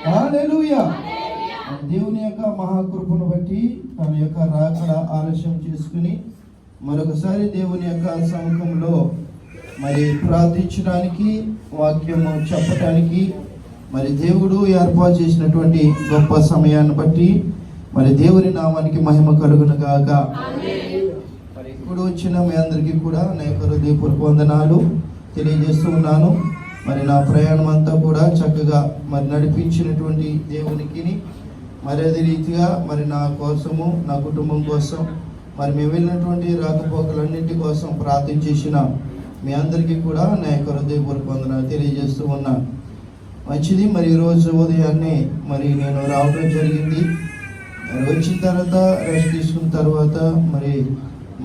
హల్లెలూయా. దేవుని యొక్క మహాకృపను బట్టి తన యొక్క రాకడ ఆలస్యం చేసుకుని మరొకసారి దేవుని యొక్క సముఖంలో మరి ప్రార్థించడానికి, వాక్యము చెప్పడానికి మరి దేవుడు ఏర్పాటు చేసినటువంటి గొప్ప సమయాన్ని బట్టి మరి దేవుని నామానికి మహిమ కలుగును గాక. మరి ఇప్పుడు వచ్చిన మీ అందరికీ కూడా నా యొక్క హృదయపూర్వక వందనాలు తెలియజేస్తూ ఉన్నాను. మరి నా ప్రయాణం అంతా కూడా చక్కగా మరి నడిపించినటువంటి దేవునికి మరి అదే రీతిగా మరి నా కోసము, నా కుటుంబం కోసం, మరి మేము వెళ్ళినటువంటి రాకపోకలన్నింటి కోసం ప్రార్థన చేసిన మీ అందరికీ కూడా నా యొక్క హృదయపూర్వక వందనాలు తెలియజేస్తూ ఉన్నాను. మంచిది. మరి ఈరోజు ఉదయాన్నే మరి నేను రావడం జరిగింది. మరి వచ్చిన తర్వాత రెస్ట్ తీసుకున్న తర్వాత మరి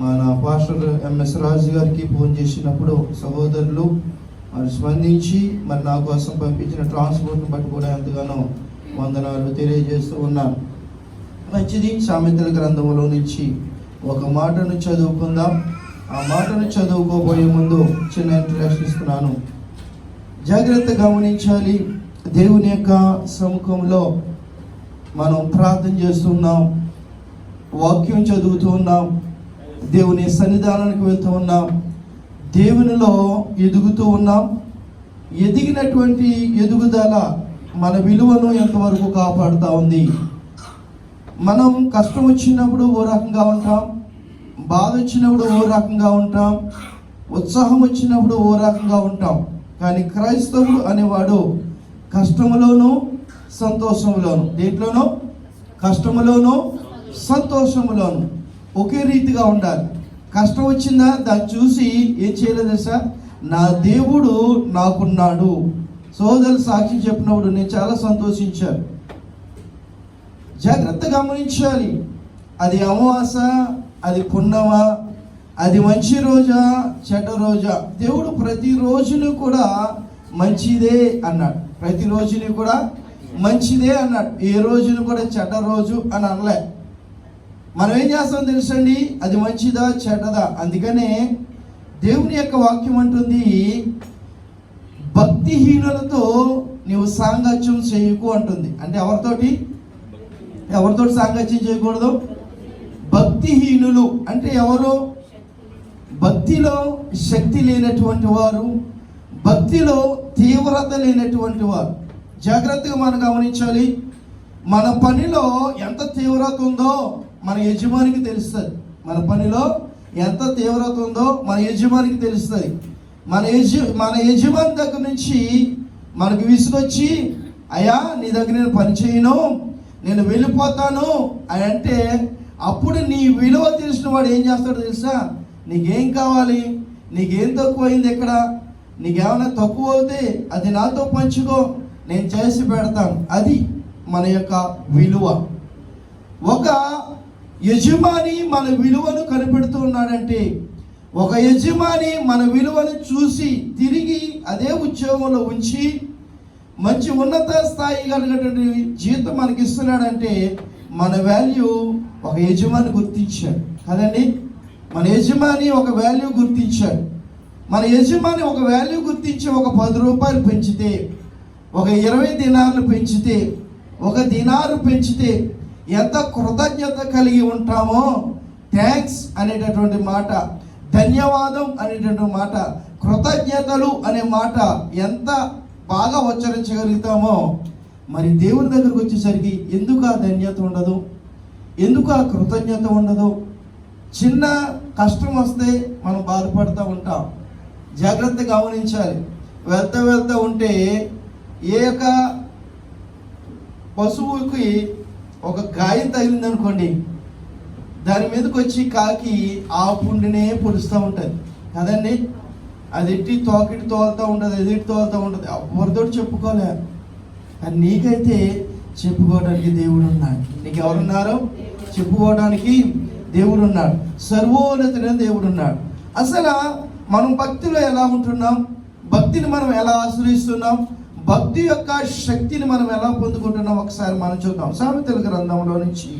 మన పాస్టర్ ఎంఎస్ రాజు గారికి ఫోన్ చేసినప్పుడు సహోదరులు మరి స్పందించి మరి నా కోసం పంపించిన ట్రాన్స్పోర్ట్ని బట్టి కూడా ఎంతగానో వందనాలు తెలియజేస్తూ ఉన్నాను. మంచిది. సామెతల గ్రంథంలో నుంచి ఒక మాటను చదువుకుందాం. ఆ మాటను చదువుకోబోయే ముందు చిన్న ఇంట్రడక్షన్ ఇస్తున్నాను. జాగ్రత్త గమనించాలి. దేవుని యొక్క సముఖంలో మనం ప్రార్థన చేస్తున్నాం, వాక్యం చదువుతూ ఉన్నాం, దేవుని సన్నిధానానికి వెళ్తూ ఉన్నాం, దేవునిలో ఎదుగుతూ ఉన్నాం. ఎదిగినటువంటి ఎదుగుదల మన విలువను ఎంతవరకు కాపాడుతూ ఉంది. మనం కష్టం వచ్చినప్పుడు ఓ రకంగా ఉంటాం, బాధ వచ్చినప్పుడు ఓ రకంగా ఉంటాం, ఉత్సాహం వచ్చినప్పుడు ఓ రకంగా ఉంటాం. కానీ క్రైస్తవుడు అనేవాడు కష్టములోను సంతోషములోను, దేంట్లోనూ కష్టములోను సంతోషములోను ఒకే రీతిగా ఉండాలి. కష్టం వచ్చిందా దాన్ని చూసి ఏం చేయలేదు సార్, నా దేవుడు నాకున్నాడు. సోదరులు సాక్షి చెప్పినప్పుడు నేను చాలా సంతోషించాను. జాగ్రత్త గమనించాలి. అది అమావాస, అది పున్నమా, అది మంచి రోజా చెడ్డ రోజా, దేవుడు ప్రతి రోజును కూడా మంచిదే అన్నాడు. ప్రతి రోజుని కూడా మంచిదే అన్నాడు. ఏ రోజును కూడా చెడ్డ రోజు అని అనలే. మనం ఏం చేస్తాం తెలుసండి, అది మంచిదా చెడ్డదా. అందుకనే దేవుని యొక్క వాక్యం అంటుంది, భక్తిహీనులతో నీవు సాంగత్యం చేయకు అంటుంది. అంటే ఎవరితోటి సాంగత్యం చేయకూడదు? భక్తిహీనులు అంటే ఎవరు? భక్తిలో శక్తి లేనటువంటి వారు, భక్తిలో తీవ్రత లేనటువంటి వారు. జాగ్రత్తగా మనం గమనించాలి. మన పనిలో ఎంత తీవ్రత ఉందో మన యజమానికి తెలుస్తుంది. మన పనిలో ఎంత తీవ్రత ఉందో మన యజమానికి తెలుస్తుంది. మన యజమాని దగ్గర నుంచి మనకు విసుగొచ్చి, అయ్యా నీ దగ్గర నేను పని చేయను, నేను వెళ్ళిపోతాను అని అంటే, అప్పుడు నీ విలువ తెలిసిన వాడు ఏం చేస్తాడో తెలుసా? నీకేం కావాలి, నీకేం తక్కువైంది, ఎక్కడ నీకేమైనా తక్కువ అవుతే అది నాతో పంచుకో, నేను చేసి పెడతాను. అది మన యొక్క విలువ. ఒక యజమాని మన విలువను కనిపెడుతూ ఉన్నాడంటే, ఒక యజమాని మన విలువను చూసి తిరిగి అదే ఉద్యోగంలో ఉంచి మంచి ఉన్నత స్థాయి కలిగినటువంటి జీతం మనకి ఇస్తున్నాడంటే మన వాల్యూ ఒక యజమాని గుర్తించాడు కదండి. మన యజమాని ఒక వాల్యూ గుర్తించాడు. మన యజమాని ఒక వాల్యూ గుర్తించి ఒక 10 రూపాయలు పెంచితే, ఒక 20 దినార్లు పెంచితే, ఒక దినారు పెంచితే ఎంత కృతజ్ఞత కలిగి ఉంటామో. థ్యాంక్స్ అనేటటువంటి మాట, ధన్యవాదం అనేటటువంటి మాట, కృతజ్ఞతలు అనే మాట ఎంత బాగా ఉచ్చరించగలుగుతామో, మరి దేవుని దగ్గరకు వచ్చేసరికి ఎందుకు ఆ ధన్యత ఉండదు, ఎందుకు ఆ కృతజ్ఞత ఉండదు? చిన్న కష్టం వస్తే మనం బాధపడుతూ ఉంటాం. జాగ్రత్తగా గమనించాలి. వెళ్తా ఉంటే ఏ యొక్క పశువుకి ఒక గాయం తగిలిందనుకోండి, దాని మీదకి వచ్చి కాకి ఆ పుండినే పొడుస్తూ ఉంటుంది కదండి. అది ఎట్టి తోకిటి తోలుతూ ఉంటుంది, ఎదిటి తోలుతూ ఉంటుంది. ఎవరితో చెప్పుకోలే. కానీ నీకైతే చెప్పుకోవడానికి దేవుడు ఉన్నాడు. నీకు ఎవరున్నారు? చెప్పుకోవడానికి దేవుడు ఉన్నాడు. సర్వోన్నతుడైన దేవుడు ఉన్నాడు. అసలు మనం భక్తిలో ఎలా ఉంటున్నాం, భక్తిని మనం ఎలా ఆశ్రయిస్తున్నాం, భక్తి యొక్క శక్తిని మనం ఎలా పొందుకుంటున్నాం ఒకసారి మనం చూద్దాం. సామెతల గ్రంథంలో నుంచి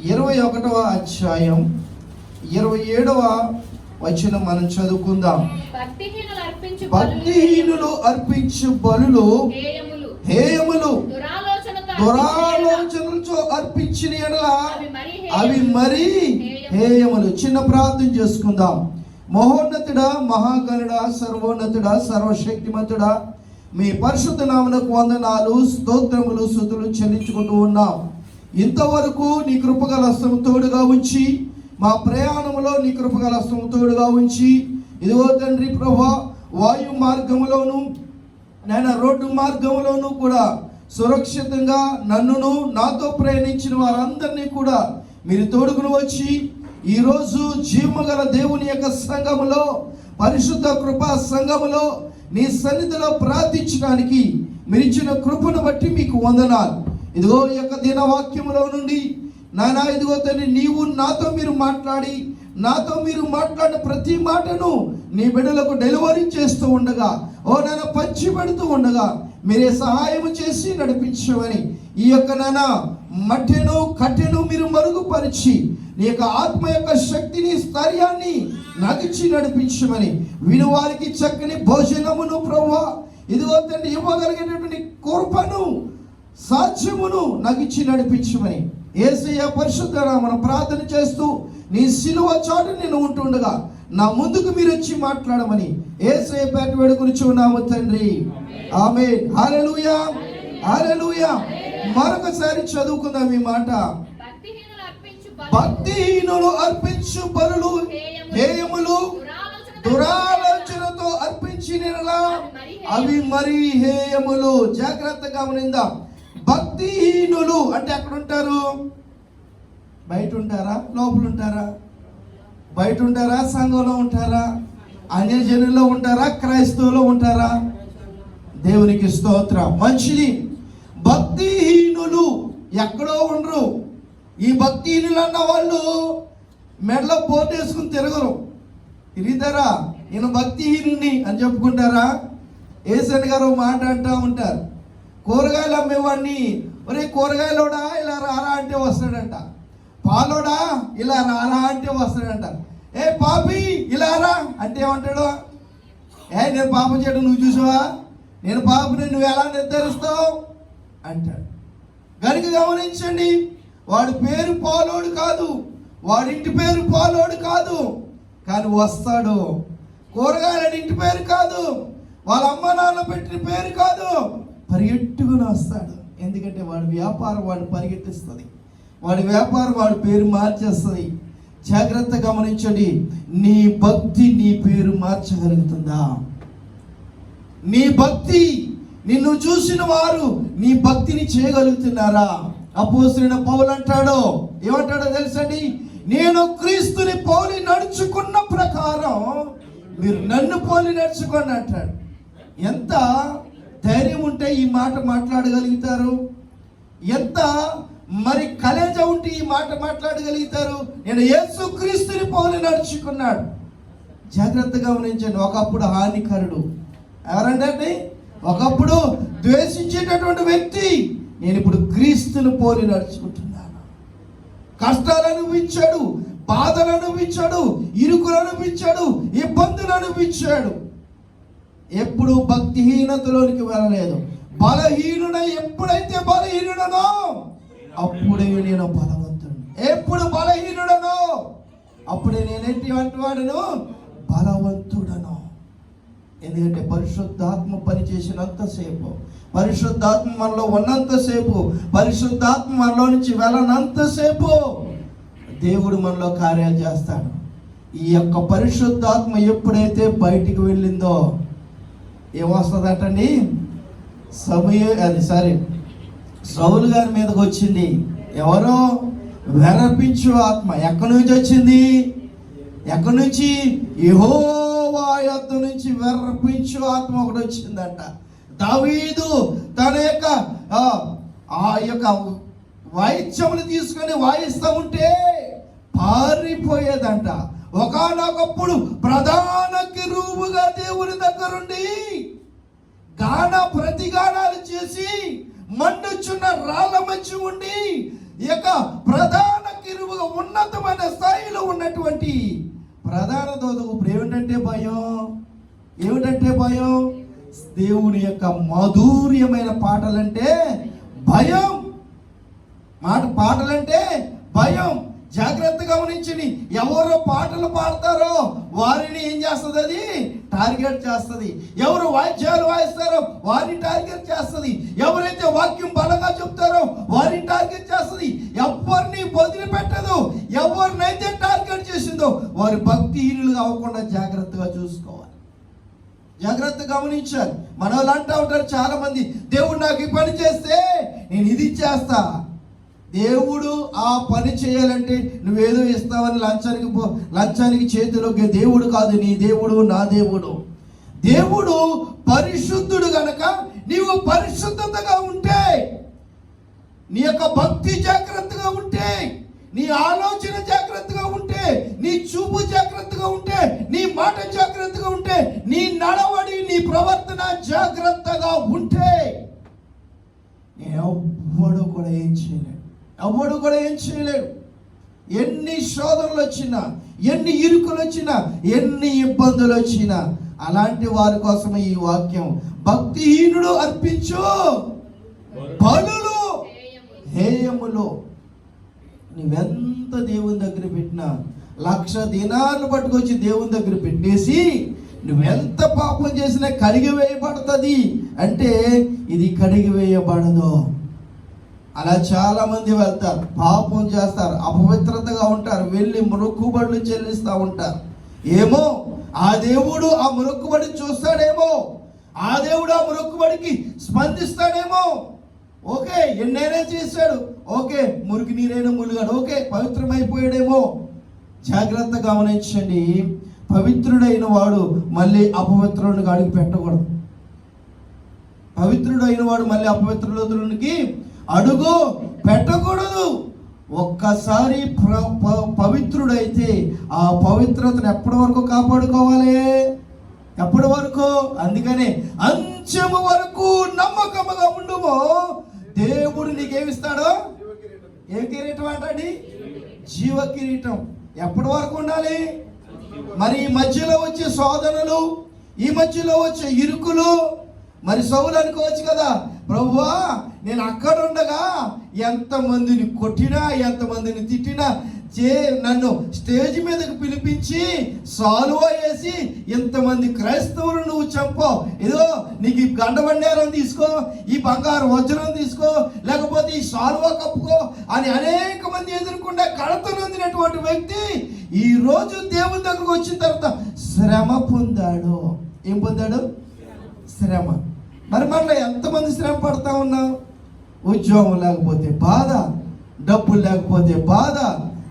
21వ అధ్యాయం 27వ వచనం మనం చదువుకుందాం. భక్తిహీనులు అర్పించు బలులు హేయములు దురాలోచనలతో అర్పించిన ఎడల అవి మరీ హేయములు. చిన్న ప్రార్థన చేసుకుందాం. మహోన్నతుడా, మహాగణుడా, సర్వోన్నతుడా, సర్వశక్తిమంతుడా, మీ పరిశుద్ధ నామమునకు వందనాలు, స్తోత్రములు, స్తుతులు చెల్లించుకుంటూ ఉన్నాం. ఇంతవరకు నీ కృపగల హస్తము తోడుగా ఉంచి, మా ప్రయాణంలో నీ కృపగల హస్తము తోడుగా ఉంచి, ఇదిగో తండ్రి ప్రభువా, వాయు మార్గములోను నేను రోడ్డు మార్గంలోనూ కూడా సురక్షితంగా నన్నును నాతో ప్రయాణించిన వారందరినీ కూడా మీరు తోడుకుని వచ్చి, ఈరోజు జీవగల దేవుని యొక్క సంఘములో, పరిశుద్ధ కృపా సంఘములో నీ సన్నిధిలో ప్రార్థించడానికి మీరు ఇచ్చిన కృపను బట్టి మీకు వందనాలు. ఇదిగో ఈ యొక్క దినవాక్యములో నుండి నాయనా, ఇదిగో తండ్రి, నీవు నాతో మీరు మాట్లాడిన ప్రతి మాటను నీ బిడ్డలకు డెలివరీ చేస్తూ ఉండగా, ఓ నాన్న పంచి పెడుతూ ఉండగా మీరే సహాయం చేసి నడిపించమని, ఈ యొక్క నాన్న మట్టెను కట్టెను మీరు మరుగుపరిచి నీ యొక్క ఆత్మ యొక్క శక్తిని, స్థైర్యాన్ని నగిచి నడిపించమని, విను వారికి చక్కని భోజనమును ప్రభువా, ఇదిగో తండ్రి ఇవ్వగలిగినటువంటి కృపను, సాధ్యమును నగిచి నడిపించమని యేసయ్య పరిశుద్ధ నామమున ప్రార్థన చేస్తూ, నీ సిలువ చాటు నేను ఉంటుండగా నా ముందుకు మీరు వచ్చి మాట్లాడమని యేసయ్య పేట వేడుకొనుచున్నాము తండ్రి. ఆమేన్. హల్లెలూయా, హల్లెలూయా. మరొకసారి చదువుకుందాం ఈ మాట. భక్తిహీనులు అర్పించు బలులు హేయములు దురాలోచనతో అర్పించిన అవి మరీ హేయములు. జాగ్రత్తగా గమనిందాం. భక్తిహీనులు అంటే ఎక్కడ ఉంటారు? బయట ఉంటారా? లోపల ఉంటారా? బయట ఉంటారా? సంఘంలో ఉంటారా? అన్యజనుల్లో ఉంటారా? క్రైస్తవులో ఉంటారా? దేవునికి స్తోత్రం. మంచిది. భక్తిహీనులు ఎక్కడో ఉండరు. ఈ భక్తిహీనులు అన్న వాళ్ళు మెడలో పోటేసుకుని తిరగరు. తిరుగుతారా? నేను భక్తిహీనుని అని చెప్పుకుంటారా? ఏసన్ గారు మాట అంటూ ఉంటారు. కూరగాయలు అమ్మేవాడిని, ఒరే కూరగాయలోడా ఇలా రారా అంటే వస్తాడంట. పాలోడా ఇలా రారా అంటే వస్తాడంట. ఏ పాపి ఇలా రా అంటే ఏమంటాడు? నేను పాపం చేయడం నువ్వు చూసావా? నేను పాపని నువ్వు ఎలా నిర్ధారిస్తావు అంటాడు. కనుక గమనించండి, వాడి పేరు పాలోడు కాదు, వాడింటి పేరు పాలోడు కాదు, కానీ వస్తాడు. కూరగాయల ఇంటి పేరు కాదు, వాళ్ళ అమ్మ నాన్న పెట్టిన పేరు కాదు, పరిగెట్టుకుని వస్తాడు. ఎందుకంటే వాడి వ్యాపారం వాడిని పరిగెట్టిస్తుంది, వాడి వ్యాపారం వాడి పేరు మార్చేస్తుంది. జాగ్రత్త గమనించండి. నీ భక్తి నీ పేరు మార్చగలుగుతుందా? నీ భక్తి, నిన్ను చూసిన వారు నీ భక్తిని చేయగలుగుతున్నారా? అపోస్తలుడైన పౌలు అంటాడు, ఏమంటాడో తెలుసండి? నేను క్రీస్తుని పోలి నడుచుకున్న ప్రకారం మీరు నన్ను పోలి నడుచుకోండి అంటాడు. ఎంత ధైర్యం ఉంటే ఈ మాట మాట్లాడగలుగుతారు? ఎంత మరి కలేజ ఉంటే ఈ మాట మాట్లాడగలుగుతారు? నేను యేసు క్రీస్తుని పోలి నడుచుకున్నాడు. జాగ్రత్తగా గమనించండి. ఒకప్పుడు హానికరుడు, ఎవరంటే ఒకప్పుడు ద్వేషించేటటువంటి వ్యక్తి, నేను ఇప్పుడు క్రీస్తుని పోలి నడుచుకుంటున్నాను. కష్టాలు అనుభవించాడు, బాధలు అనుభవించాడు, ఇరుకులు అనుభవించాడు, ఇబ్బందులు అనుభవించాడు. ఎప్పుడు భక్తిహీనతలోనికి వెళ్ళలేదు. బలహీనుడై ఎప్పుడైతే బలహీనుడనో అప్పుడే నేను బలవంతుడు. ఎప్పుడు బలహీనుడనో అప్పుడే నేనేంటి వాడును? బలవంతుడను. ఎందుకంటే పరిశుద్ధాత్మ పనిచేసినంతసేపు, పరిశుద్ధాత్మ మనలో ఉన్నంతసేపు, పరిశుద్ధాత్మ మనలో నుంచి వెళ్ళనంతసేపు దేవుడు మనలో కార్యాలు చేస్తాడు. ఈ యొక్క పరిశుద్ధాత్మ ఎప్పుడైతే బయటికి వెళ్ళిందో ఏమొస్తుందటండి? సౌలు గారి మీదకి వచ్చింది. ఎవరో వెరపించు ఆత్మ. ఎక్కడి నుంచి వచ్చింది? ఎక్కడి నుంచి? యెహోవా యొద్ద నుంచి వెరపించు ఆత్మ ఒకటి వచ్చిందంట. దావీదు తన యొక్క ఆ యొక్క వాయిద్యములు తీసుకొని వాయిస్తూ ఉంటే పారిపోయేదంట. ఒకానొకప్పుడు ప్రధాన కెరూబుగా దేవుని దగ్గరుండి ప్రతిగానాలు చేసి మండుచున్న రాళ్ళ మధ్య ఉండి ఈ యొక్క ప్రధాన కెరూబుగా ఉన్నతమైన స్థాయిలో ఉన్నటువంటి ప్రధాన దూతకు ఇప్పుడు ఏమిటంటే భయం? ఏమిటంటే భయం? దేవుని యొక్క మాధుర్యమైన పాటలంటే భయం. పాటలంటే భయం. జాగ్రత్తగా గమనించండి. ఎవరు పాటలు పాడతారో వారిని ఏం చేస్తుంది? అది టార్గెట్ చేస్తుంది. ఎవరు వాయిద్యాలు వాయిస్తారో వారిని టార్గెట్ చేస్తుంది. ఎవరైతే వాక్యం బలంగా చెప్తారో వారిని టార్గెట్ చేస్తుంది. ఎవరిని వదిలిపెట్టదు. ఎవరినైతే టార్గెట్ చేసిందో వారి భక్తిహీనులుగా అవ్వకుండా జాగ్రత్తగా చూసుకోవాలి. జాగ్రత్తగా గమనించాలి. మన వాళ్ళు అంటూ ఉంటారు చాలా మంది, దేవుడు నాకు ఈ పని చేస్తే నేను ఇది చేస్తా. దేవుడు ఆ పని చేయాలంటే నువ్వేదో ఇస్తావని లంచానికి చేతిలోకి దేవుడు కాదు. నీ దేవుడు నా దేవుడు. దేవుడు పరిశుద్ధుడు గనక నీవు పరిశుద్ధతగా ఉంటే, నీ యొక్క భక్తి జాగ్రత్తగా ఉంటే, నీ ఆలోచన జాగ్రత్తగా ఉంటే, నీ చూపు జాగ్రత్తగా ఉంటే, నీ మాట జాగ్రత్తగా ఉంటే, నీ నడవడి నీ ప్రవర్తన జాగ్రత్తగా ఉంటే ఎవ్వడు కూడా ఏం చేయలేడు. ఎవడు కూడా ఏం చేయలేడు. ఎన్ని శోధనలు వచ్చినా, ఎన్ని ఇరుకులు వచ్చినా, ఎన్ని ఇబ్బందులు వచ్చినా అలాంటి వారి కోసమే ఈ వాక్యం. భక్తిహీనుడు అర్పించు బలులు హేయములు. నువ్వెంత దేవుని దగ్గర పెట్టినా 1,00,000 దినార్లు పట్టుకొచ్చి దేవుని దగ్గర పెట్టేసి నువ్వెంత పాపం చేసినా కడిగి వేయబడుతుంది అంటే ఇది కడిగి వేయబడదు. అలా చాలా మంది వెళ్తారు, పాపం చేస్తారు, అపవిత్రతగా ఉంటారు, వెళ్ళి మొక్కుబడులు చెల్లిస్తూ ఉంటారు. ఏమో ఆ దేవుడు ఆ మొక్కుబడి చూస్తాడేమో, ఆ దేవుడు ఆ మొక్కుబడికి స్పందిస్తాడేమో. ఓకే, ఎన్నైనా చేశాడు, ఓకే మురికి నీరైనా ములిగాడు, ఓకే పవిత్రమైపోయాడేమో. జాగ్రత్తగా గమనించండి. పవిత్రుడైన వాడు మళ్ళీ అపవిత్రుడికి అడుగు పెట్టకూడదు. పవిత్రుడైన వాడు మళ్ళీ అపవిత్రుడికి అడుగు పెట్టకూడదు. ఒక్కసారి పవిత్రుడైతే ఆ పవిత్రతను ఎప్పటి వరకు కాపాడుకోవాలి? ఎప్పటి వరకు? అందుకనే అంచెము వరకు నమ్మకముగా ఉండుమో, దేవుడు నీకేమిస్తాడో? ఏ కిరీటం అంటండి? జీవ కిరీటం. ఎప్పటి వరకు ఉండాలి? మరి ఈ మధ్యలో వచ్చే శోధనలు, ఈ మధ్యలో వచ్చే ఇరుకులు, మరి సౌలు అనుకోవచ్చు కదా, ప్రభువా నేను అక్కడ ఉండగా ఎంతమందిని కొట్టినా, ఎంతమందిని తిట్టినా, నన్ను స్టేజ్ మీదకి పిలిపించి సాలువా వేసి ఇంతమంది క్రైస్తవులు నువ్వు చంపావు, ఏదో నీకు ఈ గండబండారం తీసుకో, ఈ బంగారు వజ్రం తీసుకో, లేకపోతే ఈ సాలువా కప్పుకో అని అనేక మంది ఎదుర్కొంటే కడత నొందినటువంటి వ్యక్తి ఈ రోజు దేవుని దగ్గరకు వచ్చిన తర్వాత శ్రమ పొందాడు. ఏం పొందాడు? శ్రమ. మరి మనలో ఎంతమంది శ్రమ పడతా ఉన్నాం? ఉద్యోగం లేకపోతే బాధ, డబ్బులు లేకపోతే బాధ,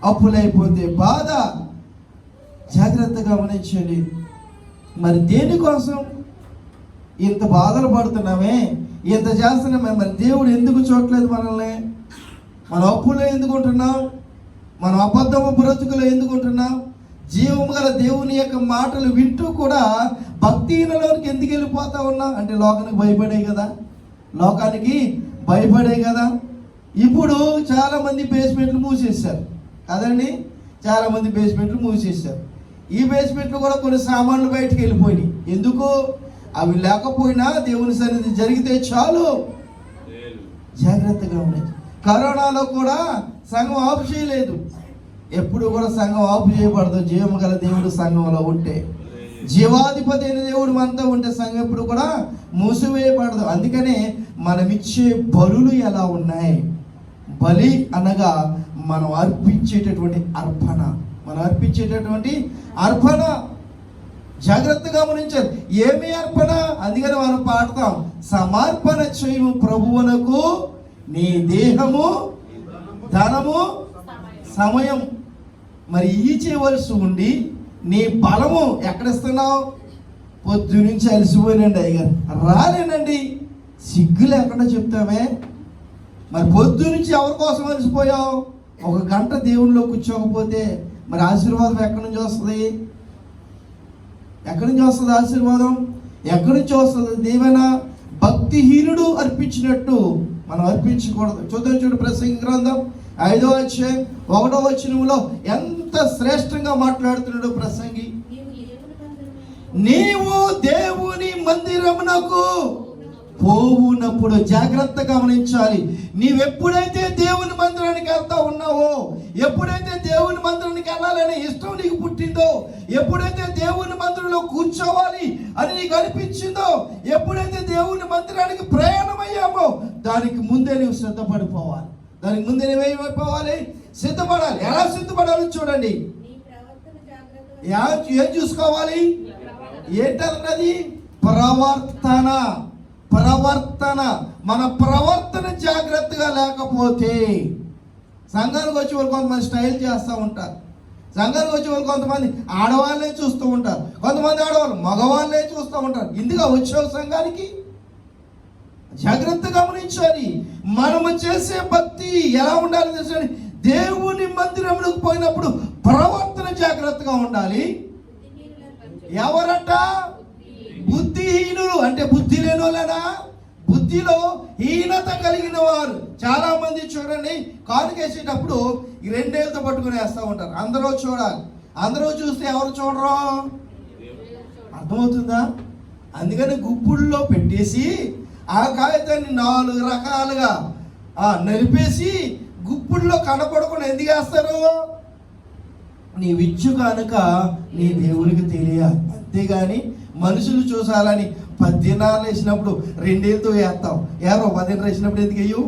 అప్పులైపోతే బాధ. జాగ్రత్తగా గమనించండి. మరి దేనికోసం ఇంత బాధలు పడుతున్నామే, ఇంత చేస్తున్నామే? మరి దేవుడు ఎందుకు చూడలేదు మనల్ని? మన అప్పులో ఎందుకు ఉంటున్నాం? మనం అబద్ధము బ్రతుకులో ఎందుకు ఉంటున్నాం? జీవము గల దేవుని యొక్క మాటలు వింటూ కూడా భక్తిహీనలోనికి ఎందుకు వెళ్ళిపోతా ఉన్నాం? అంటే లోకానికి భయపడే కదా, లోకానికి భయపడే కదా. ఇప్పుడు చాలామంది బేస్మెంట్లు మూసేశారు కదండి, చాలామంది బేస్మెంట్లు మూసేశారు. ఈ బేస్మెంట్లు కూడా కొన్ని సామాన్లు బయటకు వెళ్ళిపోయినాయి. ఎందుకు? అవి లేకపోయినా దేవుని సన్నిధి జరిగితే చాలు. జాగ్రత్తగా ఉన్నాయి. కరోనాలో కూడా సంఘం ఆఫ్ చేయలేదు. ఎప్పుడు కూడా సంఘం ఆఫ్ చేయబడదు. జీవము గల దేవుడు సంఘంలో ఉంటే, జీవాధిపతి అయిన దేవుడు మనతో ఉంటే సంఘం ఎప్పుడు కూడా మూసివేయబడదు. అందుకనే మనమిచ్చే బలులు ఎలా ఉన్నాయి? బలి అనగా మనం అర్పించేటటువంటి అర్పణ, మనం అర్పించేటటువంటి అర్పణ. జాగ్రత్తగా గమనించాలి. ఏమి అర్పణ? అందుకని మనం పాడతాం, సమర్పణ చేయము ప్రభువునకు నీ దేహము, ధనము, సమయం. మరి ఈ చేయవలసి ఉండి నీ బలము ఎక్కడిస్తున్నావు? పొద్దు నుంచి అలసిపోయినండి అయ్యగారు, రాలేనండి, సిగ్గు లేకుండా చెప్తామే. మరి పొద్దు నుంచి ఎవరి కోసం అలసిపోయావు? 1 గంట దేవునిలో కూర్చోకపోతే మరి ఆశీర్వాదం ఎక్కడి నుంచి వస్తుంది? ఎక్కడి నుంచి వస్తుంది ఆశీర్వాదం? ఎక్కడి నుంచి వస్తుంది దీవెన? భక్తిహీనుడు అర్పించినట్టు మనం అర్పించకూడదు. చూడు ప్రసంగి గ్రంథం 5వ అధ్యాయం 1వ వచనంలో ఎంత శ్రేష్టంగా మాట్లాడుతున్నాడు ప్రసంగి. నీవు దేవుని మందిరమునకు పోవునప్పుడు జాగ్రత్త గమనించాలి. నీవెప్పుడైతే దేవుని మందిరానికి వెళ్తా ఉన్నావో, ఎప్పుడైతే దేవుని మందిరానికి వెళ్ళాలనే ఇష్టం నీకు పుట్టిందో, ఎప్పుడైతే దేవుని మందిరంలో కూర్చోవాలి అని నీకు అనిపించిందో, ఎప్పుడైతే దేవుని మందిరానికి ప్రయాణమయ్యామో, దానికి ముందే నువ్వు సిద్ధపడిపోవాలి. దానికి ముందే నువ్వేమైపోవాలి? సిద్ధపడాలి. ఎలా సిద్ధపడాలో చూడండి. ఏం చూసుకోవాలి? ఏంటన్నది? ప్రవర్తన. మన ప్రవర్తన జాగ్రత్తగా లేకపోతే, సంఘానికి వచ్చే వాళ్ళు కొంతమంది స్టైల్ చేస్తూ ఉంటారు. సంఘానికి వచ్చే వాళ్ళు కొంతమంది ఆడవాళ్ళే చూస్తూ ఉంటారు, కొంతమంది ఆడవాళ్ళు మగవాళ్ళే చూస్తూ ఉంటారు. ఇందుగా వచ్చే సంఘానికి జాగ్రత్త గమనించాలి. మనము చేసే భక్తి ఎలా ఉండాలి తెలుసండి? దేవుని మందిరంలోకి పోయినప్పుడు ప్రవర్తన జాగ్రత్తగా ఉండాలి. ఎవరట? బుద్ధిహీనులు. అంటే బుద్ధి లేని వాళ్ళనా? బుద్ధిలో హీనత కలిగిన వారు. చాలా మంది చూడండి, కానుకేసేటప్పుడు ఈ రెండేళ్ళతో పట్టుకుని వేస్తూ ఉంటారు. అందరూ చూడాలి. అందరూ చూస్తే ఎవరు చూడరు? అర్థమవుతుందా? అందుకని గుప్పుల్లో పెట్టేసి ఆ కాగితాన్ని 4 రకాలుగా నలిపేసి గుప్పుల్లో కనపడకుండా ఎందుకు వేస్తారు? నీ విచ్చు కనుక నీ దేవునికి తెలియాలి. అంతేగాని మనుషులు చూసాలని 10 దినాలు వేసినప్పుడు 2 ఏళ్ళతో వేస్తాం. 10 దినాలు వేసినప్పుడు ఎందుకు వేయు?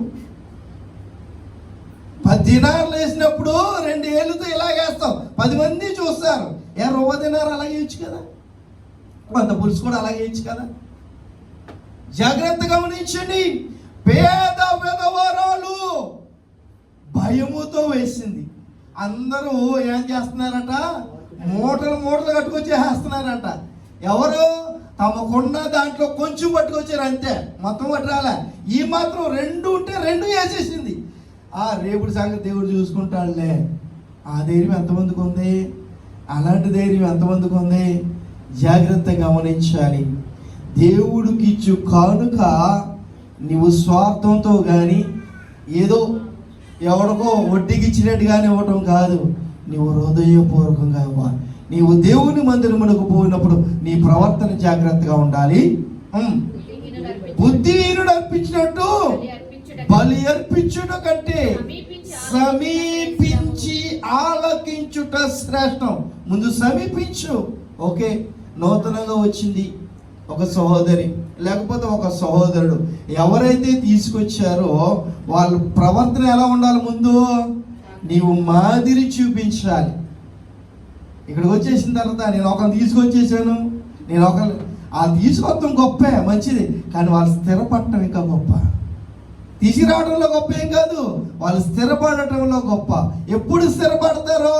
10 దినాలు వేసినప్పుడు 2 ఏళ్ళతో ఇలా వేస్తాం. 10 మంది చూస్తారు. 10 దినాలు అలాగే వేయచ్చు కదా, కొంత పులుసు కూడా అలాగే వేయచ్చు కదా. జాగ్రత్త గమనించండి. పేద విధవరాలు భయముతో వేసింది. అందరూ ఏం చేస్తున్నారట? మూటలు కట్టుకొచ్చేస్తున్నారట. ఎవరు? తమకున్న దాంట్లో కొంచెం పట్టుకొచ్చారు, అంతే. మొత్తం పట్టరాలే. ఈ మాత్రం 2 ఉంటే 2 వేసేసింది. రేపుడు సంగతి దేవుడు చూసుకుంటాడులే. ఆ ధైర్యం ఎంతమందికి ఉంది? అలాంటి ధైర్యం ఎంతమందికి ఉంది? జాగ్రత్త గమనించాలి. దేవుడికి ఇచ్చు కానుక నీవు స్వార్థంతో కానీ ఏదో ఎవడికో వడ్డీకి ఇచ్చినట్టుగానే ఇవ్వటం కాదు. నీవు హృదయపూర్వకంగా ఇవ్వాలి. నీవు దేవుని మందిరమునకు పోయినప్పుడు నీ ప్రవర్తన జాగ్రత్తగా ఉండాలి. బుద్ధిహీనుడు అర్పించినట్టు బలి అర్పించుట కంటే సమీపించి ఆలకించుట శ్రేష్టం. ముందు సమీపించు. ఓకే, నూతనంగా వచ్చింది ఒక సహోదరి లేకపోతే ఒక సహోదరుడు, ఎవరైతే తీసుకొచ్చారో వాళ్ళ ప్రవర్తన ఎలా ఉండాలి? ముందు నీవు మాదిరి చూపించాలి. ఇక్కడికి వచ్చేసిన తర్వాత నేను ఒకరిని తీసుకొచ్చేసాను, నేను ఒకరు తీసుకొస్తాం గొప్పే, మంచిది. కానీ వాళ్ళు స్థిరపడటం ఇంకా గొప్ప. తీసుకురావడంలో గొప్ప ఏం కాదు, వాళ్ళు స్థిరపడటంలో గొప్ప. ఎప్పుడు స్థిరపడతారో?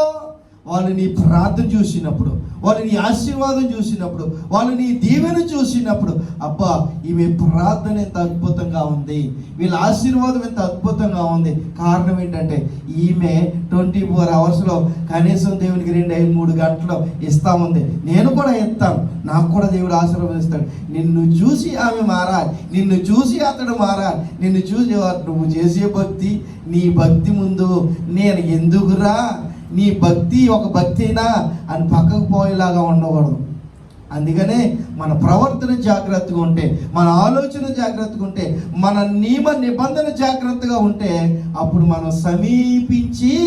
వాళ్ళు నీ ప్రార్థన చూసినప్పుడు, వాళ్ళు నీ ఆశీర్వాదం చూసినప్పుడు, వాళ్ళు నీ దీవెన చూసినప్పుడు, అబ్బా ఈమె ప్రార్థన ఎంత అద్భుతంగా ఉంది, వీళ్ళ ఆశీర్వాదం ఎంత అద్భుతంగా ఉంది. కారణం ఏంటంటే ఈమె 24 అవర్స్లో కనీసం దేవునికి 2-3 గంటలు ఇస్తా ఉంది. నేను కూడా ఇస్తాను, నాకు కూడా దేవుడు ఆశీర్వదిస్తాడు. నిన్ను చూసి ఆమె మారాలి, నిన్ను చూసి అతడు మారాలి. నిన్ను చూసి నువ్వు చేసే భక్తి, నీ భక్తి ముందు నేను ఎందుకురా, నీ భక్తి ఒక భక్తినా అని పక్కకు పోయేలాగా ఉండకూడదు. అందుకనే మన ప్రవర్తన జాగ్రత్తగా ఉంటే, మన ఆలోచన జాగ్రత్తగా ఉంటే, మన నియమ నిబంధన జాగ్రత్తగా ఉంటే, అప్పుడు మనం సమీపించి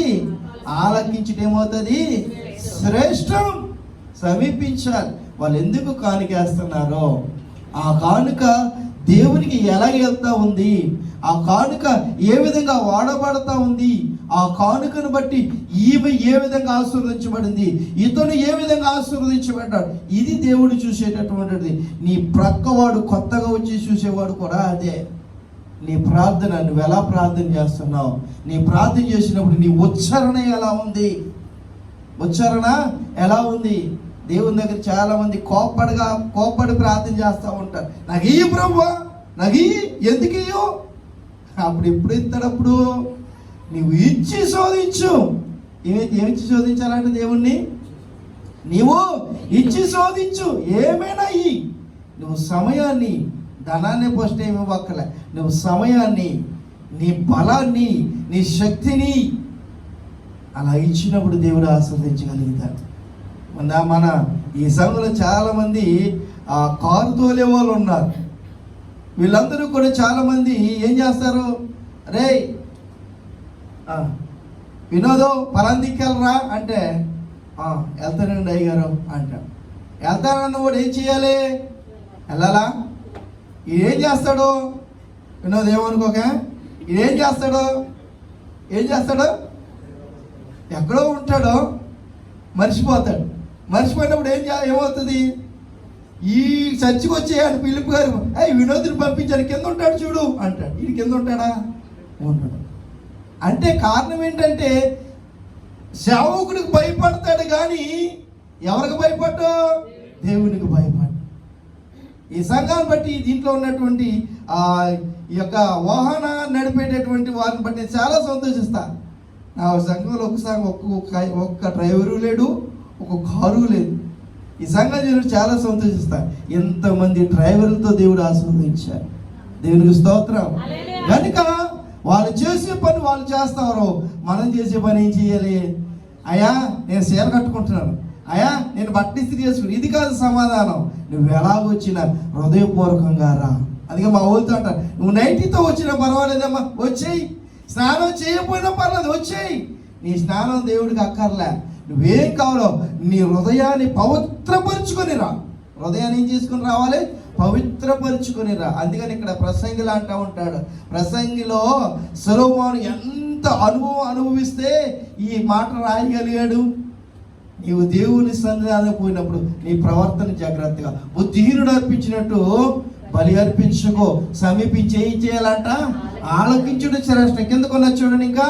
ఆలకించడం ఏమవుతుంది? శ్రేష్టం. సమీపించాలి. వాళ్ళు ఎందుకు కానుకేస్తున్నారో, ఆ కానుక దేవునికి ఎలా వెళ్తా ఉంది, ఆ కానుక ఏ విధంగా వాడబడతా ఉంది, ఆ కానుకను బట్టి ఈమె ఏ విధంగా ఆశీర్వదించబడింది, ఇతను ఏ విధంగా ఆశీర్వదించబడ్డాడు, ఇది దేవుడు చూసేటటువంటిది. నీ ప్రక్కవాడు కొత్తగా వచ్చి చూసేవాడు కూడా అదే. నీ ప్రార్థన, నువ్వు ఎలా ప్రార్థన చేస్తున్నావు, నీ ప్రార్థన చేసినప్పుడు నీ ఉచ్చారణ ఎలా ఉంది, ఉచ్చారణ ఎలా ఉంది? దేవుని దగ్గర చాలా మంది కోప్పడి ప్రార్థన చేస్తూ ఉంటారు. నాకు ఈ ప్రభువా, నాకు ఎందుకు ఇయ్యో? అప్పుడు ఎప్పుడు ఇస్తాడప్పుడు? నువ్వు ఇచ్చి శోధించు. ఏమిచ్చి శోధించాలంటే దేవుణ్ణి నీవు ఇచ్చి శోధించు. ఏమైనా నువ్వు సమయాన్ని, ధనాన్ని ఫస్ట్ ఏమి ఇవ్వక్కలే, నువ్వు సమయాన్ని, నీ బలాన్ని, నీ శక్తిని అలా ఇచ్చినప్పుడు దేవుడు ఆస్వాదించగలుగుతాడు. మన ఈ సంఘంలో చాలామంది కారు తోలే వాళ్ళు ఉన్నారు. వీళ్ళందరూ కూడా చాలామంది ఏం చేస్తారు, రే వినోదం పలాందికి వెళ్ళరా అంటే వెళ్తానండి అయ్యగారు అంటాడు. వెళ్తానన్న వాడు ఏం చేయాలి, వెళ్ళాలా? ఏం చేస్తాడు వినోద్, ఏమనుకోక ఏం చేస్తాడు ఎక్కడో ఉంటాడో మర్చిపోతాడు. మర్చిపోయినప్పుడు ఏమవుతుంది, ఈ చర్చికి వచ్చేయాడు పిలుపు గారు వినోద్ని పంపించాడు, కింద ఉంటాడు చూడు అంటాడు. వీడి కింద ఉంటాడా? ఉంటాడు. అంటే కారణం ఏంటంటే సేవకుడికి భయపడతాడు కానీ ఎవరికి భయపడ్డు? దేవునికి భయపడ్డు. ఈ సంఘాన్ని బట్టి దీంట్లో ఉన్నటువంటి ఈ యొక్క వాహన నడిపేటటువంటి వారిని బట్టి నేను చాలా సంతోషిస్తాను. నా సంఘంలో ఒక్క డ్రైవరు లేడు, ఒక కారు లేదు. ఈ సంఘం జనుడు చాలా సంతోషిస్తాను. ఎంతమంది డ్రైవర్లతో దేవుడు ఆశీర్వదించారు. దేవునికి స్తోత్రం. కనుక వాళ్ళు చేసే పని వాళ్ళు చేస్తారు, మనం చేసే పని ఏం చేయాలి? అయ్యా నేను చీర కట్టుకుంటున్నాను, అయ్యా నేను బట్టలు ఇస్త్రీ చేసుకుని, ఇది కాదు సమాధానం. నువ్వు ఎలాగొచ్చినా హృదయపూర్వకంగా రా. అందుకే మా ఊరితో అంటారు, నువ్వు నైటీతో వచ్చినా పర్వాలేదమ్మా, వచ్చేయి. స్నానం చేయకపోయినా పర్లేదు, వచ్చేయి. నీ స్నానం దేవుడికి అక్కర్లే. నువ్వేం కావాలో నీ హృదయాన్ని పవిత్రపరుచుకొని రా. హృదయాన్ని ఏం చేసుకుని రావాలి? పవిత్రపరుచుకొని రా. అందుకని ఇక్కడ ప్రసంగిలా అంటూ ఉంటాడు. ప్రసంగిలో సొలొమోను ఎంత అనుభవం అనుభవిస్తే ఈ మాట రాయగలిగాడు. నీవు దేవుని సన్నిధానం పోయినప్పుడు నీ ప్రవర్తన జాగ్రత్తగా, బుద్ధిహీనుడు అర్పించినట్టు బలి అర్పించుకో, సమీపించి ఏం చేయాలంట? ఆలకించుడు శ్రేష్టం. కిందకున్న చూడండి, ఇంకా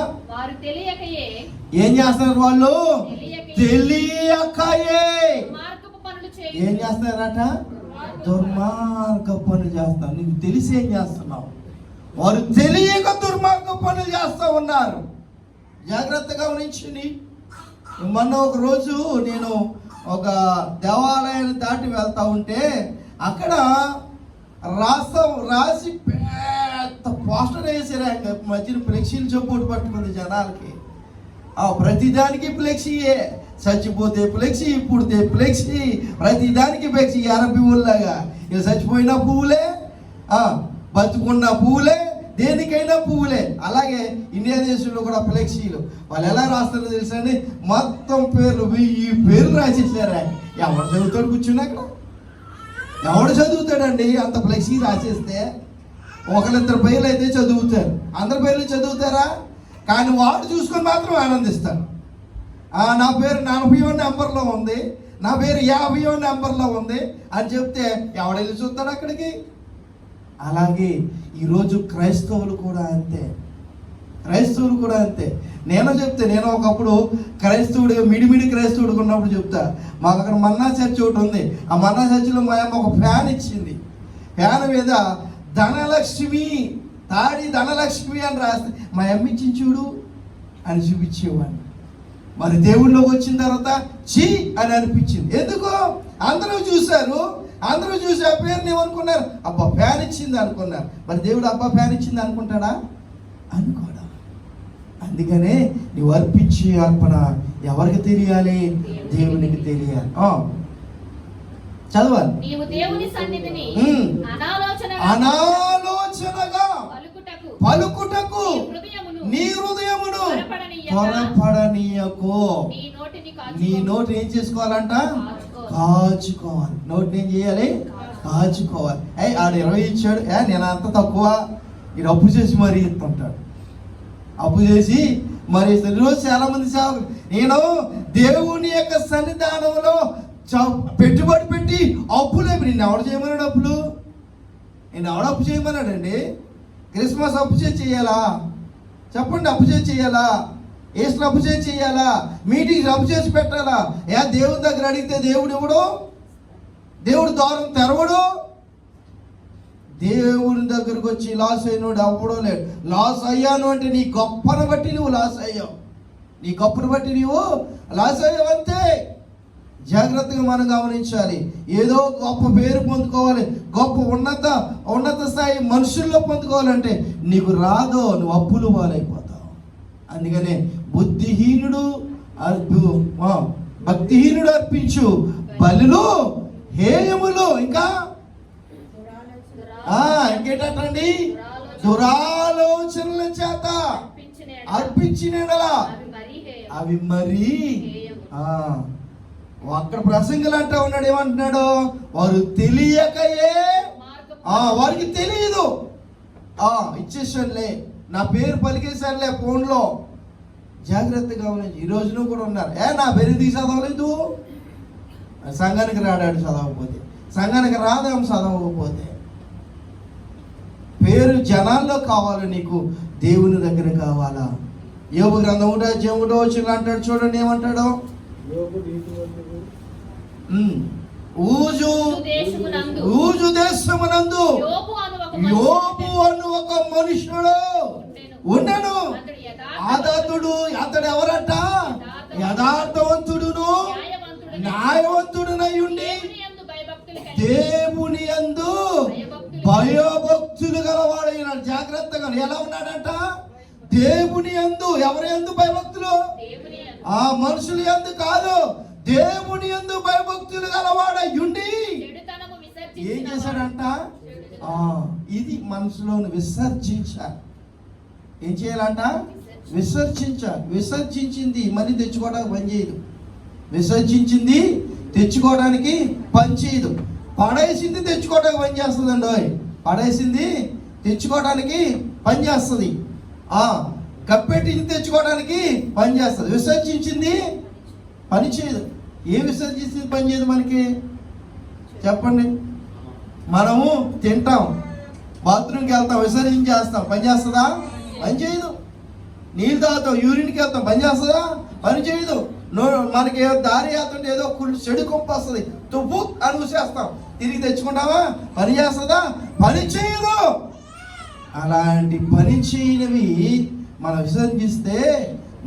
ఏం చేస్తున్నారు వాళ్ళు? తెలియకయే ఏం చేస్తున్నారట? దుర్మార్గ పనులు చేస్తారు. నీకు తెలిసి ఏం చేస్తున్నావు? వారు తెలియక దుర్మార్గ పనులు చేస్తూ ఉన్నారు. జాగ్రత్తగా గమనించండి. మొన్న ఒక రోజు నేను ఒక దేవాలయాన్ని దాటి వెళ్తా ఉంటే అక్కడ రాసి పెద్ద పోస్టర్ వేసారు. మధ్యన ఫ్లెక్సీలు చొప్పుటు పట్టుకుంది జనాలకి. ప్రతిదానికి ఫ్లెక్సీయే. చచ్చిపోతే ఫ్లెక్సీ, పుడితే ఫ్లెక్సీ, ప్రతిదానికి ఫ్లెక్సీ. అరబీ ఊళ్ళగా ఇక చచ్చిపోయిన పువ్వులే, బతుకున్న పువ్వులే, దేనికైనా పువ్వులే. అలాగే ఇండియా దేశంలో కూడా ఫ్లెక్సీలు. వాళ్ళు ఎలా రాస్తారో తెలుసా అండి? మొత్తం పేర్లు 1000 పేర్లు రాసేసారా. ఎవడు చదువుతాడు కూర్చుని అక్కడ? ఎవడు చదువుతాడండి అంత ఫ్లెక్సీ రాసేస్తే? ఒకరిద్దరు పేర్లు అయితే చదువుతారు, అందరి పేర్లు చదువుతారా? కానీ వాడు చూసుకొని మాత్రం ఆనందిస్తాడు. నా పేరు 40వ నెంబర్లో ఉంది, నా పేరు 50వ నెంబర్లో ఉంది అని చెప్తే ఎవడెళ్ళి చూస్తాడు అక్కడికి? అలాగే ఈరోజు క్రైస్తవులు కూడా అంతే. నేను ఒకప్పుడు క్రైస్తవుడు, మిడిమిడి క్రైస్తవుడికి ఉన్నప్పుడు చెప్తా. మాకు అక్కడ మన్నా చర్చ్ ఒకటి ఉంది. ఆ మన్నా చర్చిలో మా అమ్మ ఒక ఫ్యాన్ ఇచ్చింది. ఫ్యాన్ మీద ధనలక్ష్మి, తాడి ధనలక్ష్మి అని రాస్తే మా అమ్మ ఇచ్చింది చూడు అని చూపించేవాడిని. మరి దేవుళ్ళలోకి వచ్చిన తర్వాత చీ అని అనిపించింది. ఎందుకు? అందరూ చూశారు, అందరూ చూసి ఆ పేరుని ఏమనుకున్నారు? అబ్బా ఫ్యాన్ ఇచ్చింది అనుకున్నారు. మరి దేవుడు అబ్బా ఫ్యాన్ ఇచ్చింది అనుకుంటాడా? అనుకోడా. అందుకనే నువ్వు అర్పించే అర్పణ ఎవరికి తెలియాలి? దేవునికి తెలియాలి. చదవాలి. అనాలోచనగా పలుకుటకు నీ హృదయమును త్వరపడనీయకు. నీ నోటి ఏం చేసుకోవాలంట? కాచుకోవాలి. నోటిని ఏం చేయాలి? కాచుకోవాలి. ఆడు 20 ఇచ్చాడు, నేను అంత తక్కువ, ఇది అప్పు చేసి మరీ ఇస్తుంటాడు. అప్పు చేసి మరి ఈరోజు చాలా మంది సేవకులు, నేను దేవుని యొక్క సన్నిధానంలో పెట్టుబడి పెట్టి అప్పులే. నిన్ను ఎవడు చేయమన్నాడు అప్పులు? నేను ఎవడు అప్పు చేయమన్నాడండి? క్రిస్మస్ అప్పు చేయాలా? చెప్పండి, అప్పు చేయాలా? ఈస్టర్ అప్పు చేయాలా? మీటింగ్స్ అప్పు చేసి పెట్టాలా? దేవుని దగ్గర అడిగితే దేవుడు ఇవ్వడు, దేవుడు ద్వారం తెరవడు. దేవుని దగ్గరకు వచ్చి లాస్ అయినోడు అవ్వడం లేదు. లాస్ అయ్యాను అంటే నీ గొప్పను బట్టి నువ్వు లాస్ అయ్యావు, నీ గొప్పను బట్టి నువ్వు లాస్ అయ్యావు అంతే. జాగ్రత్తగా మనం గమనించాలి. ఏదో గొప్ప పేరు పొందుకోవాలి, గొప్ప ఉన్నత స్థాయి మనుషుల్లో పొందుకోవాలంటే నీకు రాదో, నువ్వు అప్పులు పాలైపోతావు. అందుకనే భక్తిహీనుడు అర్పించు, బలులు హేయములు ఇంకా ఇంకేటండి దురాలోచనల చేత అర్పించిన అవి మరీ అక్కడ ప్రసంగులు అంటా ఉన్నాడు. ఏమంటున్నాడు? వారు తెలియకయే, వారికి తెలియదు, ఇచ్చేసానులే, నా పేరు పలికేసానులే ఫోన్లో. జాగ్రత్తగా ఉన్నాయి. ఈ రోజున కూడా ఉన్నారు, నా పేరు ఎందుకు చదవలేదు, సంఘానికి రాడాడు చదవకపోతే, సంఘానికి రాదాం చదవకపోతే. పేరు జనాల్లో కావాలి, నీకు దేవుని దగ్గర కావాలా? యోబు గ్రంథం 1:1 అంటాడు చూడండి, ఏమంటాడు? ఊజు దేశమునందు యోబు అను ఒక మనుషుడు ఉండను. అతడు ఎవరట? యథార్థవంతుడును న్యాయవంతుడునై ఉండి దేవుని యందు భయభక్తులు గలవాడైనాడు. జాగ్రత్తగా ఎలా ఉన్నాడంట? దేవుని యందు. ఎవరి యందు భయభక్తులు? ఆ మనుషుల యందు కాదు, దేవుని యందు భయభక్తులు గలవాడై ఉండి ఏం చేశాడంట? ఇది మనసులోని విసర్జించాలి. ఏం చేయాలంట? విసర్జించాలి. విసర్జించింది మళ్ళీ తెచ్చుకోవడానికి పనిచేయదు. విసర్జించింది తెచ్చుకోవడానికి పనిచేయదు. పడేసింది తెచ్చుకోవడానికి పనిచేస్తుందండి. పడేసింది తెచ్చుకోవడానికి పనిచేస్తుంది. కప్పెట్టింది తెచ్చుకోవడానికి పనిచేస్తుంది. విసర్జించింది పని చేయదు. ఏ విసర్జించింది పని చేయదు మనకి? చెప్పండి. మనము తింటాం, బాత్రూమ్కి వెళ్తాం, విసర్జించేస్తాం, పని చేస్తుందా? పని చేయదు. నీళ్ళు తాగుతాం, యూరిన్కి వెళ్తాం, పని చేస్తుందా? పని చేయదు. మనకి దారి వెళ్తుంటే ఏదో చెడు కొంప వస్తుంది, తుప్పు అని మూసేస్తాం, తిరిగి తెచ్చుకుంటావా? పని చేస్తుందా? పని చేయదు. అలాంటి పని చేయనివి మనం విసర్జిస్తే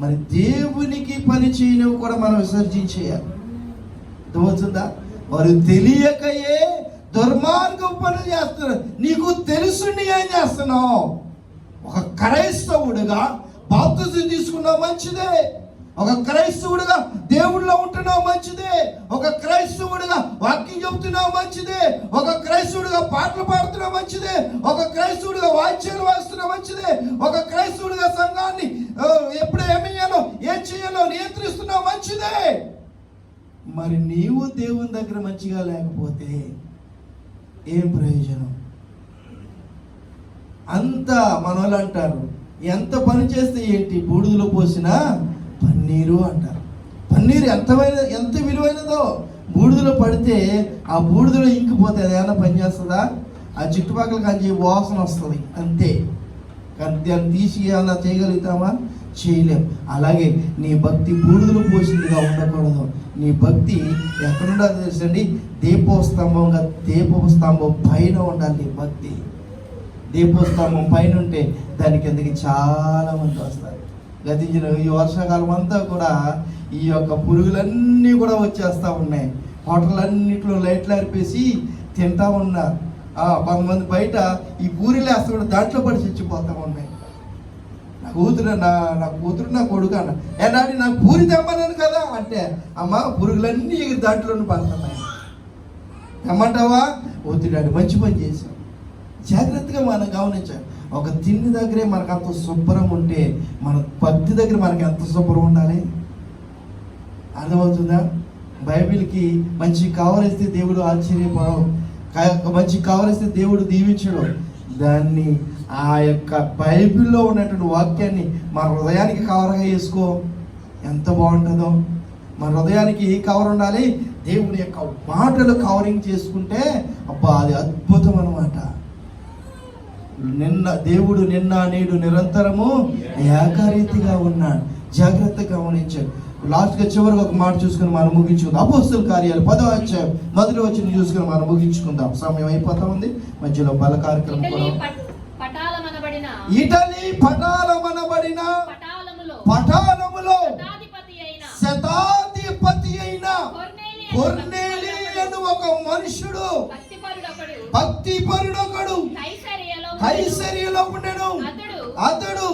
మరి దేవునికి పని చేయనివి కూడా మనం విసర్జించేయాలి. అర్థమవుతుందా? వారు తెలియకయే దుర్మార్గం పనులు చేస్తున్నారు. నీకు తెలుసుండి ఏం చేస్తున్నావు? ఒక క్రైస్తవుడిగా బాప్తిజం తీసుకున్నావు, మంచిదే. ఒక క్రైస్తవుడిగా దేవుడిలో ఉంటున్నావు, మంచిదే. ఒక క్రైస్తవుడిగా వాక్యం చెబుతున్నావు, మంచిదే. ఒక క్రైస్తవుడిగా పాటలు పాడుతున్నావు, మంచిదే. ఒక క్రైస్తవుడిగా వాయిద్యాలు వాయిస్తున్నావు, మంచిదే. ఒక క్రైస్తవుడిగా సంఘాన్ని ఎప్పుడు ఏమయ్యాలో ఏం చేయాలో నియంత్రిస్తున్నావు, మంచిదే. మరి నీవు దేవుని దగ్గర మంచిగా లేకపోతే ఏం ప్రయోజనం? అంత మనోళ్ళు అంటారు, ఎంత పని చేస్తే ఏంటి, బూడిదలో పోసిన పన్నీరు అంటారు. పన్నీరు ఎంత విలువైనదో. బూడిదలో పడితే ఆ బూడిదలో ఇంకిపోతే అది ఏమైనా పని చేస్తుందా? ఆ చుట్టుపక్కల కంచి వాసన వస్తుంది అంతే. కానీ దాన్ని తీసి ఏమైనా చేయగలుగుతామా? చేయలేం. అలాగే నీ భక్తి బూడిదలో పోసిందిగా ఉండకూడదు. నీ భక్తి ఎక్కడుండాలి తెలుసండి? దీపోస్తంభం పైన ఉండాలి నీ భక్తి. దీపోస్తంభం పైన ఉంటే దాని కిందకి చాలా మంది వస్తారు. గతించిన ఈ వర్షాకాలం అంతా కూడా ఈ యొక్క పురుగులన్నీ కూడా వచ్చేస్తూ ఉన్నాయి. హోటలన్నింటిలో లైట్లు అరిపేసి తింటా ఉన్నారు. కొంతమంది బయట ఈ పూరీలు వేస్తా కూడా దాంట్లో పడి చచ్చిపోతూ ఉన్నాయి. నా కూతురు నా కొడుకు అన్న ఏనాడు నాకు పూరి తెమ్మన్నాను కదా అంటే, అమ్మ పురుగులన్నీ దాంట్లోనే పడుతున్నాయి, తెమ్మంటావా? వద్దుడాడు, మంచి పని చేశాం. జాగ్రత్తగా మనం గమనించాలి. ఒక తిండి దగ్గరే మనకు అంత శుభ్రం ఉంటే మన భక్తి దగ్గర మనకి ఎంత శుభ్రం ఉండాలి? అర్థమవుతుందా? బైబిల్కి మంచి కవరేస్తే దేవుడు ఆశ్చర్యపడవు, మంచి కవరేస్తే దేవుడు దీవించడు. దాన్ని ఆ యొక్క బైబిల్లో ఉన్నటువంటి వాక్యాన్ని మన హృదయానికి కవర్గా వేసుకో, ఎంత బాగుంటుందో. మన హృదయానికి కవర్ ఉండాలి. దేవుడి యొక్క మాటలు కవరింగ్ చేసుకుంటే అబ్బా అది అద్భుతం అన్నమాట. దేవుడు నిన్న నేడు నిరంతరము ఏకరీతిగా ఉన్నాడు. జాగ్రత్తగా గమనించాడు. లాస్ట్గా చివరికి ఒక మాట చూసుకుని మనం ముగించుకుందాం. అపోస్తల కార్యాలు 10వ అధ్యాయం మొదటి వచనం చూసుకుని మనం ముగించుకుందాం. సమయం అయిపోతా ఉంది. మధ్యలో బల కార్యక్రమం కూడా. ఇటలీ పటాలమనబడిన పటాలములో శతాధిపతి అయిన కొర్నేలియను ఒక మనుషుడు, భక్తిపరుడొకడు కైసరియలో ఉండెను. అతడు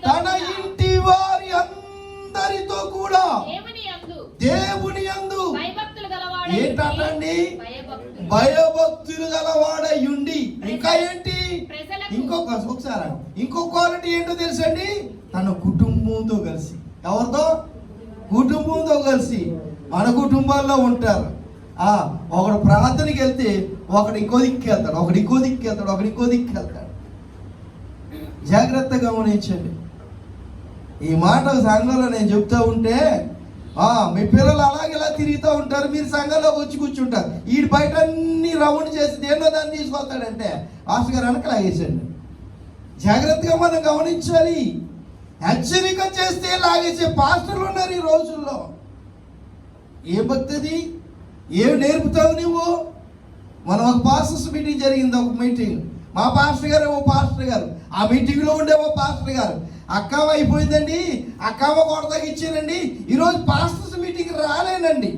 తన ఇంటి వారి అందరితో కూడా దేవుని యందు భయభక్తులు ఏంటండి? భయభక్తులు గలవాడై ఉండి, ఇంకా ఏంటి? ఒకసారి ఇంకో క్వాలిటీ ఏంటో తెలుసండి? తన కుటుంబంతో కలిసి. ఎవరితో? కుటుంబంతో కలిసి. మన కుటుంబాల్లో ఉంటారు. ఒకడు ప్రార్థనకి వెళ్తే ఒకడు ఇంకో దిక్కు వెళ్తాడు, ఒకడు ఇంకో దిక్కు వెళ్తాడు, ఒకడు ఇంకో దిక్కు వెళ్తాడు. జాగ్రత్తగా గమనించండి. ఈ మాట సంఘంలో నేను చెప్తూ ఉంటే మీ పిల్లలు అలాగే ఇలా తిరుగుతూ ఉంటారు, మీరు సంఘంలోకి వచ్చి కూర్చుంటారు. ఈ బయట అన్ని రౌండ్ చేసి దేన్నో దాన్ని తీసుకొస్తాడంటే మాస్టర్ గారు వెనక లాగేసండి. జాగ్రత్తగా మనం గమనించాలి. హెచ్చరిక చేస్తే లాగేసే పాస్టర్లు ఉన్నారు ఈ రోజుల్లో. ఏ భక్తిది? ఏమి నేర్పుతావు నువ్వు? మనం ఒక పాస్టర్స్ మీటింగ్ జరిగింది, ఒక మీటింగ్. మా పాస్టర్ గారు ఓ పాస్టర్ గారు, ఆ మీటింగ్లో ఉండే ఓ పాస్టర్ గారు, అక్కవ అయిపోయిందండి, అక్కవ కొడతాకి ఇచ్చానండి, ఈరోజు పాస్టర్స్ మీటింగ్ రాలేనండి.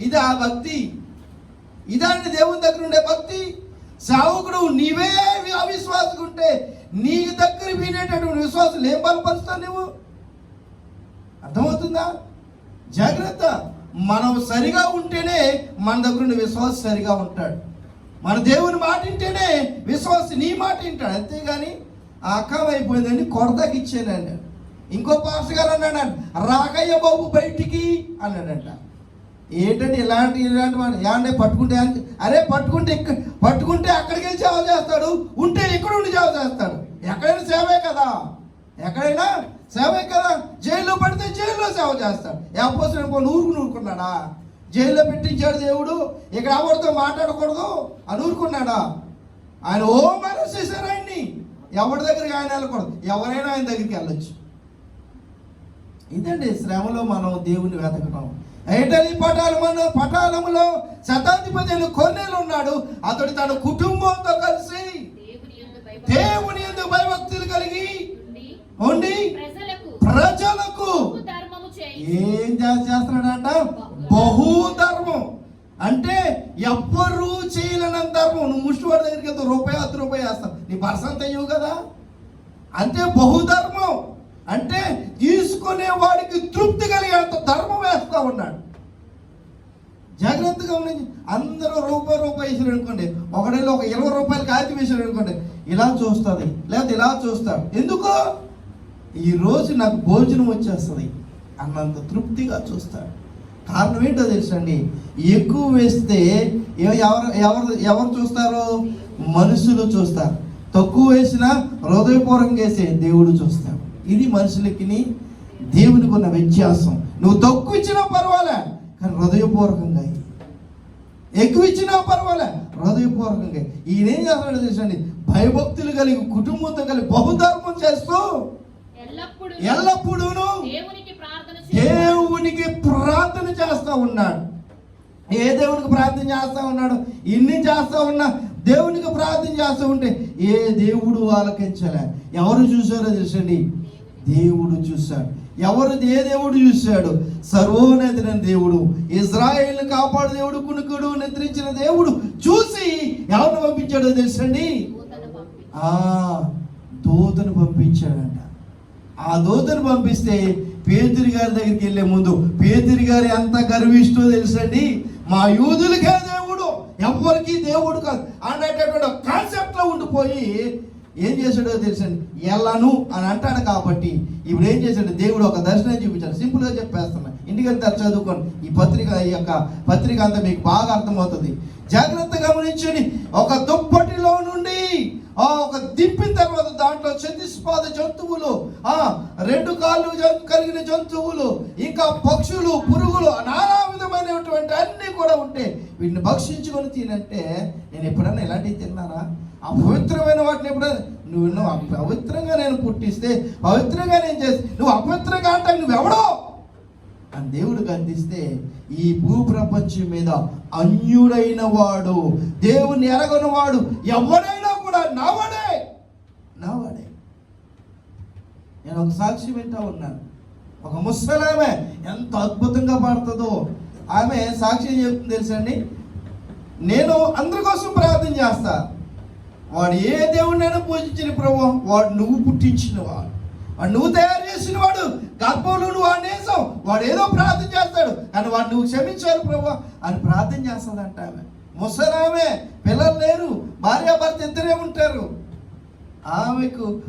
ఇది ఆ భక్తి? ఇదాంటి దేవుని దగ్గర ఉండే భక్తి? సేవకుడు నీవే అవిశ్వాసం ఉంటే నీ దగ్గర వినేటటువంటి విశ్వాసం ఏం బలపరుస్తావు నువ్వు? అర్థమవుతుందా? జాగ్రత్త. మనం సరిగా ఉంటేనే మన దగ్గర ఉండే విశ్వాసం సరిగా ఉంటాడు. మన దేవుని మాట వింటేనే విశ్వాసం నీ మాట వింటాడు. అంతేగాని ఆ అక్కవ అయిపోయిందండి, కొరతకి ఇచ్చానండి. ఇంకో పాస్టర్ గారు అన్నాడు, రాకయ్య బాబు బయటికి అన్నాడంట. ఏంటంటే ఇలాంటి మాట ఏమంటే పట్టుకుంటే, అరే పట్టుకుంటే అక్కడికి వెళ్ళి సేవ చేస్తాడు, ఉంటే ఇక్కడ ఉండి సేవ చేస్తాడు. ఎక్కడైనా సేవే కదా, ఎక్కడైనా సేవే కదా. జైల్లో పడితే జైల్లో సేవ చేస్తాడు. అపోస్తలుడు నూరుకున్నాడా? జైల్లో పెట్టించాడు దేవుడు, ఇక్కడ ఎవరితో మాట్లాడకూడదు అని ఊరుకున్నాడా? ఆయన ఓ మేనేజ్ చేశారు ఆయన్ని. ఎవరి దగ్గరికి ఆయన వెళ్ళకూడదు, ఎవరైనా ఆయన దగ్గరికి వెళ్ళొచ్చు. ఇదండి శ్రమలో మనం దేవుని వెతకడం. ఏటలి పటాలములో శతాధిపతి అయిన కొర్నేలు ఉన్నాడు. అతడు తన కుటుంబంతో కలిసి దేవుని యందు భయభక్తులు కలిగి ఉండి ప్రజలకు ఏం చేస్తున్నాడంట? బహుధర్మం. అంటే ఎవ్వరూ చేయలేనంత ధర్మం. నువ్వు ముష్టివాడి దగ్గరికి వెళ్తే రూపాయి 10 రూపాయలు వేస్తావు, నీ పర్సంత అయ్యవు కదా. అంటే బహుధర్మం అంటే తీసుకునే వాడికి తృప్తి కలిగేంత ధర్మం వేస్తా ఉన్నాడు. జాగ్రత్తగా ఉండండి. అందరూ రూపాయి వేసారు అనుకోండి, ఒకడేళ్ళు ఒక 20 రూపాయలు కాగితం వేసారు అనుకోండి, ఇలా చూస్తుంది, లేకపోతే ఇలా చూస్తాడు. ఎందుకో ఈరోజు నాకు భోజనం వచ్చేస్తుంది అన్నంత తృప్తిగా చూస్తాడు. కారణం ఏంటో తెలుసండి? ఎక్కువ వేస్తే ఎవరు చూస్తారు? మనుషులు చూస్తారు. తక్కువ వేసినా హృదయపూర్వకంగా వేసే దేవుడు చూస్తాడు. ఇది మనుషులకి దేవునికి ఉన్న వ్యత్యాసం. నువ్వు తక్కువ ఇచ్చినా పర్వాలే, కానీ హృదయపూర్వకంగా. ఎక్కువ ఇచ్చినా పర్వాలే, హృదయపూర్వకంగా. ఈయన ఏం చేస్తాడో తెలుసండి? భయభక్తులు కలిగి కుటుంబంతో కలిగి బహుధర్మం చేస్తూ ఎల్లప్పుడూ దేవునికి ప్రార్థన చేస్తూ ఉన్నాడు. ఏ దేవునికి ప్రార్థన చేస్తూ ఉన్నాడు? ఇన్ని చేస్తూ ఉన్నా దేవునికి ప్రార్థన చేస్తూ ఉంటే ఏ దేవుడు ఆలకించలే. ఎవరు చూశారో తెలుసండి? దేవుడు చూశాడు. ఏ దేవుడు చూశాడు? సర్వోన్నతుడైన దేవుడు, ఇజ్రాయేలును కాపాడు దేవుడు, కునుకుడు నిద్రించిన దేవుడు చూసి ఎవరిని పంపించాడో తెలుసండి? దూతను పంపించాడంట. ఆ దూతను పంపిస్తే పేతురు గారి దగ్గరికి వెళ్ళే ముందు పేతురు గారు ఎంత గర్విష్టో తెలుసండి? మా యూదులకే దేవుడు, ఎవరికి దేవుడు కాదు అనేటటువంటి కాన్సెప్ట్లో ఉండిపోయి ఏం చేశాడో తెలుసండి? ఎల్లను అని అంటాడు. కాబట్టి ఇప్పుడు ఏం చేశాడు? దేవుడు ఒక దర్శనం చూపించాడు. సింపుల్గా చెప్పేస్తున్నా, ఇంటికి వెళ్తారు చదువుకోండి. ఈ యొక్క పత్రిక అంతా మీకు బాగా అర్థమవుతుంది. జాగ్రత్తగా గమనించండి. ఒక దుప్పటిలో నుండి ఒక దింపిన తర్వాత దాంట్లో చతుష్పాద జంతువులు, 2 కాళ్ళు కలిగిన జంతువులు, ఇంకా పక్షులు, పురుగులు, నానా విధమైనటువంటి అన్నీ కూడా ఉంటే వీటిని భక్షించుకొని తినంటే నేను ఎప్పుడన్నా ఇలాంటివి తిన్నారా? అపవిత్రమైన వాటిని ఎప్పుడైనా నువ్వు పవిత్రంగా నేను పుట్టిస్తే, పవిత్రంగా నేను చేస్తే నువ్వు అపవిత్రంగా అంటే నువ్వెవడో అని దేవుడికి అందిస్తే, ఈ భూప్రపంచం మీద అన్యుడైన వాడు, దేవుని ఎరగని వాడు ఎవడైనా కూడా నావాడే. నేను ఒక సాక్షి వింటా ఉన్నాను. ఒక ముసలామె ఎంత అద్భుతంగా పాడుతుందో. ఆమె సాక్షి ఏం చెప్తుంది తెలుసండి? నేను అందరి కోసం ప్రార్థన చేస్తా, వాడు ఏ దేవుడినైనా పూజించిన ప్రభు, వాడు నువ్వు పుట్టించిన వాడు, వాడు నువ్వు తయారు చేసిన వాడు, గర్భంలో నువ్వు వాడిని వేసావు, వాడు ఏదో ప్రార్థన చేస్తాడు కానీ వాడు నువ్వు క్షమించాలి ప్రభు అని ప్రార్థన చేస్తుందంట ఆమె. ముసలామె, పిల్లలు లేరు, భార్యాభర్త ఇద్దరే ఉంటారు. ఆమెకు